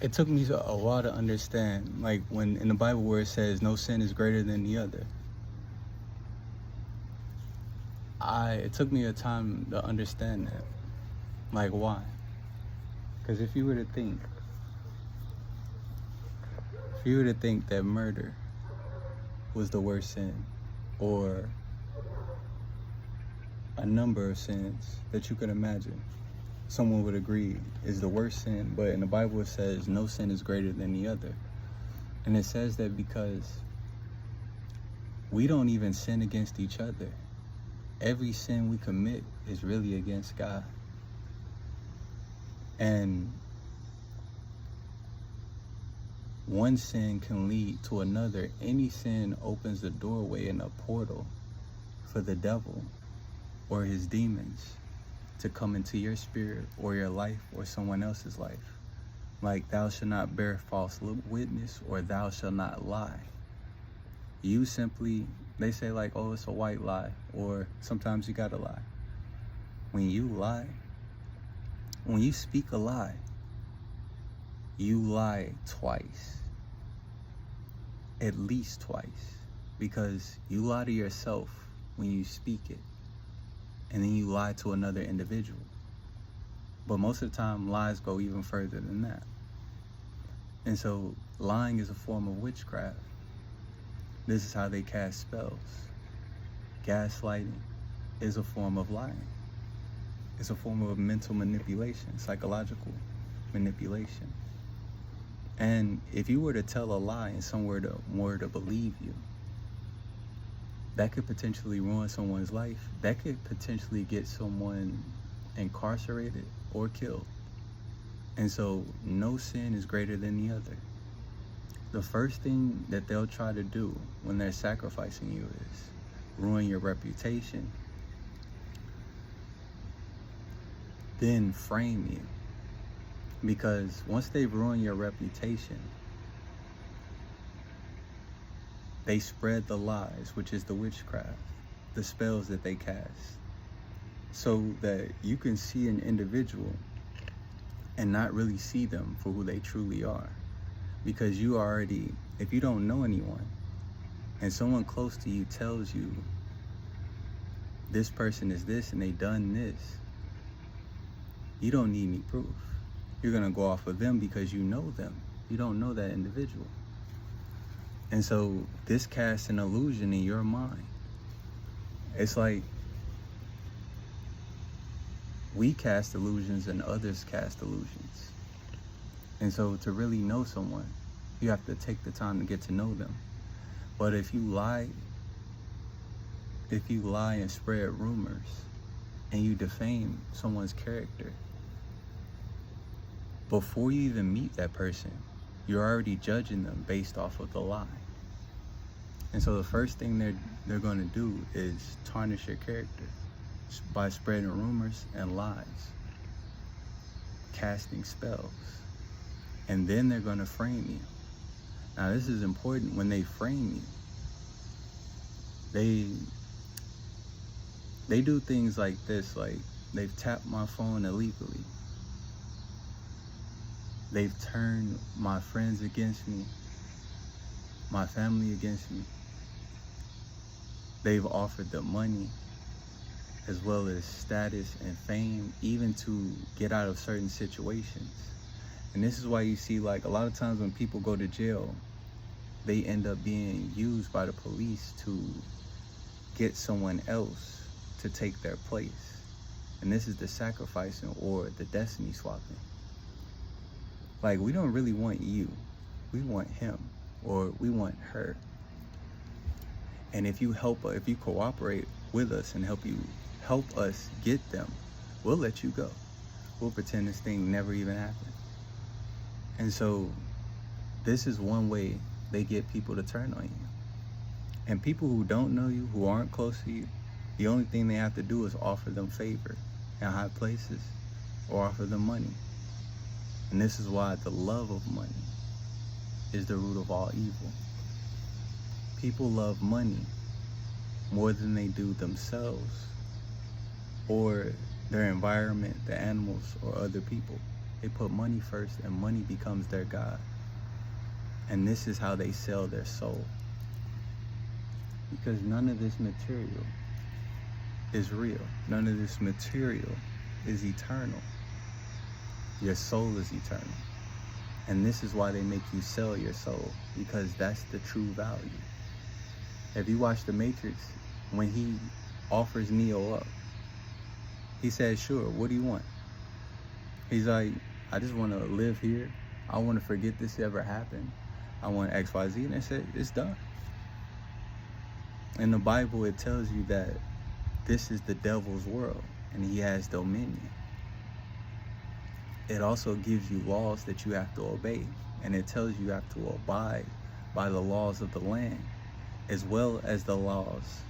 It took me a while to understand, like when in the Bible where it says no sin is greater than the other. It took me a time to understand that. Like why? Because if you were to think that murder was the worst sin, or a number of sins that you could imagine, someone would agree is the worst sin, but in the Bible it says no sin is greater than the other. And it says that because we don't even sin against each other. Every sin we commit is really against God. And one sin can lead to another. Any sin opens the doorway and a portal for the devil or his demons to come into your spirit or your life or someone else's life. Like, thou shalt not bear false witness, or thou shalt not lie. You simply, they say like, oh, it's a white lie, or sometimes you gotta lie. When you lie, when you speak a lie, you lie twice. At least twice. Because you lie to yourself when you speak it, and then you lie to another individual. But most of the time, lies go even further than that. And so, lying is a form of witchcraft. This is how they cast spells. Gaslighting is a form of lying. It's a form of mental manipulation, psychological manipulation. And if you were to tell a lie and someone were to believe you, that could potentially ruin someone's life. That could potentially get someone incarcerated or killed. And so no sin is greater than the other. The first thing that they'll try to do when they're sacrificing you is ruin your reputation, then frame you. Because once they've ruined your reputation, they spread the lies, which is the witchcraft, the spells that they cast, so that you can see an individual and not really see them for who they truly are. Because you already, if you don't know anyone, and someone close to you tells you, this person is this and they done this, you don't need any proof. You're gonna go off of them because you know them. You don't know that individual. And so this casts an illusion in your mind. It's like we cast illusions and others cast illusions. And so to really know someone, you have to take the time to get to know them. But if you lie and spread rumors and you defame someone's character, before you even meet that person, you're already judging them based off of the lie. And so the first thing they're going to do is tarnish your character by spreading rumors and lies, casting spells, and then they're going to frame you. Now this is important. When they frame you, they do things like this, like they've tapped my phone illegally. They've turned my friends against me, my family against me. They've offered them money, as well as status and fame, even to get out of certain situations. And this is why you see, like, a lot of times when people go to jail, they end up being used by the police to get someone else to take their place. And this is the sacrificing or the destiny swapping. Like, we don't really want you. We want him, or we want her. And if you cooperate with us and help us get them, we'll let you go. We'll pretend this thing never even happened. And so this is one way they get people to turn on you. And people who don't know you, who aren't close to you, the only thing they have to do is offer them favor in high places or offer them money. And this is why the love of money is the root of all evil. People love money more than they do themselves or their environment, the animals, or other people. They put money first, and money becomes their God. And this is how they sell their soul. Because none of this material is real. None of this material is eternal. Your soul is eternal. And this is why they make you sell your soul, because that's the true value. If you watch The Matrix, when he offers Neo up, he says, sure, what do you want? He's like, I just want to live here. I want to forget this ever happened. I want X, Y, Z. And they said, it's done. In the Bible, it tells you that this is the devil's world, and he has dominion. It also gives you laws that you have to obey, and it tells you have to abide by the laws of the land, as well as the laws,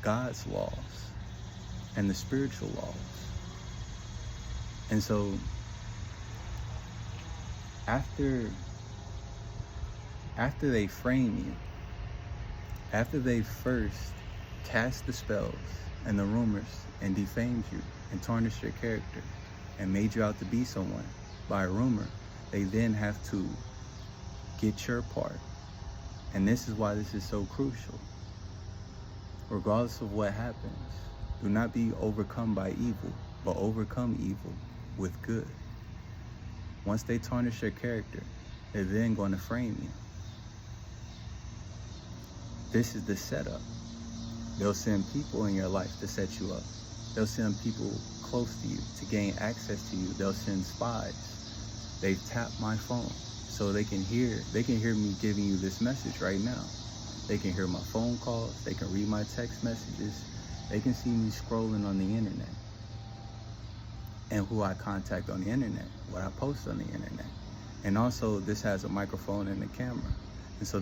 God's laws, and the spiritual laws. And so, after they frame you, after they first cast the spells and the rumors and defamed you and tarnished your character and made you out to be someone by a rumor, they then have to get your part. And this is why this is so crucial. Regardless of what happens, do not be overcome by evil, but overcome evil with good. Once they tarnish your character, they're then going to frame you. This is the setup. They'll send people in your life to set you up. They'll send people close to you to gain access to you. They'll send spies. They've tapped my phone so they can hear me giving you this message right now. They can hear my phone calls. They can read my text messages. They can see me scrolling on the internet and who I contact on the internet, what I post on the internet. And also, this has a microphone and a camera. And so